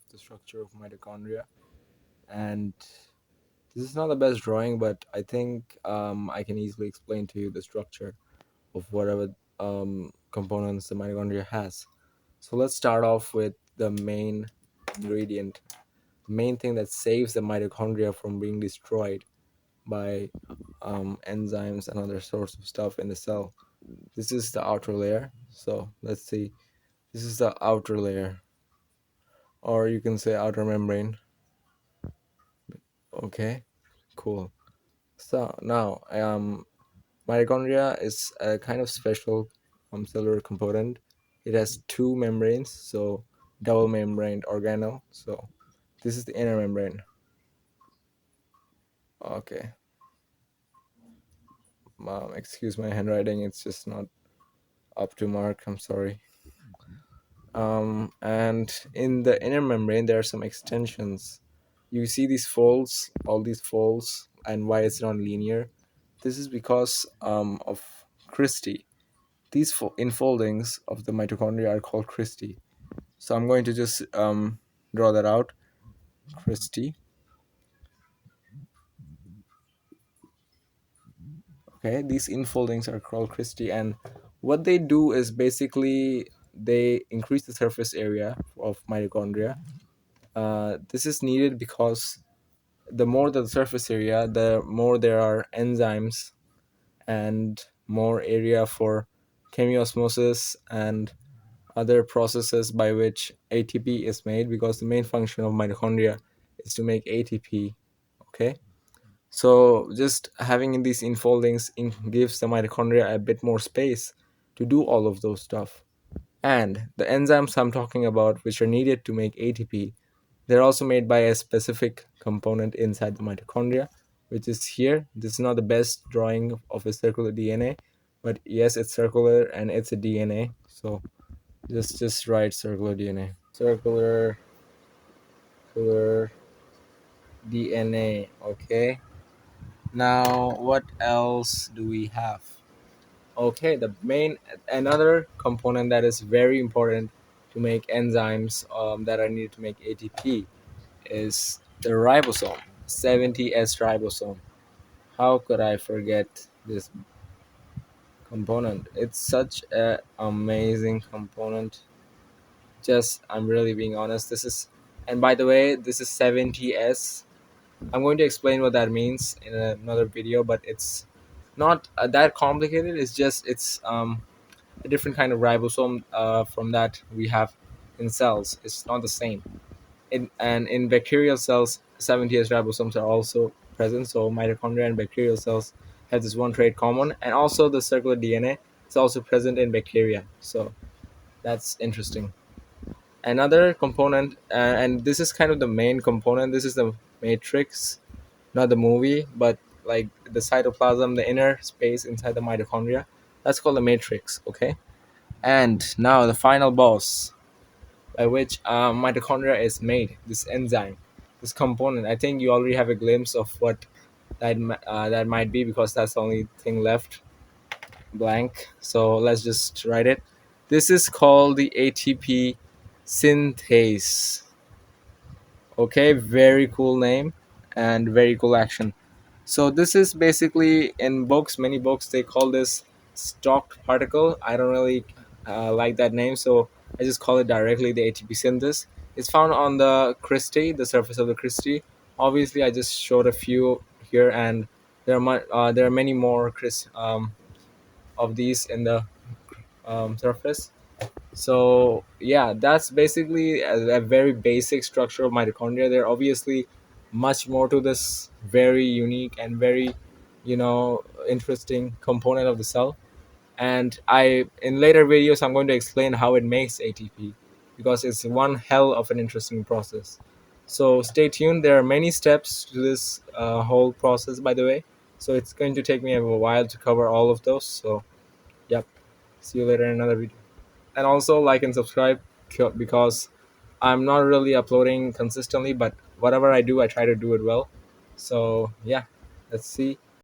the structure of mitochondria. And this is not the best drawing, but I think I can easily explain to you the structure of whatever components the mitochondria has. So let's start off with the main ingredient, the main thing that saves the mitochondria from being destroyed by enzymes and other sorts of stuff in the cell. This is the outer layer. So let's see. This is the outer layer, or you can say outer membrane. Okay, cool. So now, mitochondria is a kind of special cellular component. It has two membranes, so double membraned organelle. So this is the inner membrane. Okay, excuse my handwriting; it's just not up to mark. I'm sorry. And in the inner membrane, there are some extensions. You see these folds, all these folds, and why it's not linear. This is because of cristae. These infoldings of the mitochondria are called cristae. So I'm going to just draw that out. Cristae. Okay, these infoldings are called cristae, and what they do is basically they increase the surface area of mitochondria. This is needed because the more the surface area, the more there are enzymes and more area for chemiosmosis and other processes by which ATP is made, because the main function of mitochondria is to make ATP. Okay, so just having in these infoldings gives the mitochondria a bit more space to do all of those stuff. And the enzymes I'm talking about, which are needed to make ATP, they're also made by a specific component inside the mitochondria, which is here. This is not the best drawing of a circular DNA, but yes, it's circular and it's a DNA. So just write circular DNA. Circular DNA. Okay. Now, what else do we have? Okay, the main another component that is very important to make enzymes that are needed to make ATP is the ribosome, 70S ribosome. How could I forget this component? It's such an amazing component. Just, I'm really being honest. This is, and by the way, this is 70S. I'm going to explain what that means in another video, but it's not that complicated. It's just, it's a different kind of ribosome from that we have in cells. It's not the same. And in bacterial cells, 70S ribosomes are also present. So mitochondria and bacterial cells have this one trait common, and also the circular DNA is also present in bacteria. So that's interesting. Another component, and this is kind of the main component. This is the matrix, not the movie, but like the cytoplasm, the inner space inside the mitochondria. That's called the matrix. Okay, and now the final boss, by which mitochondria is made, this enzyme, this component. I think you already have a glimpse of what that might be, because that's the only thing left blank. So let's just write it. This is called the ATP synthase. Okay, very cool name and very cool action. So this is basically, in books, many books, they call this stocked particle. I don't really like that name, so I just call it directly the ATP synthesis. It's found on the cristae, the surface of the cristae. Obviously, I just showed a few here, and there are many more of these in the surface. So yeah, that's basically a very basic structure of mitochondria. There are obviously much more to this very unique and very, interesting component of the cell. And I, in later videos, I'm going to explain how it makes ATP, because it's one hell of an interesting process. So stay tuned. There are many steps to this whole process, by the way. So it's going to take me a while to cover all of those. So yep, see you later in another video. And also like and subscribe, because I'm not really uploading consistently, but whatever I do, I try to do it well. So yeah, let's see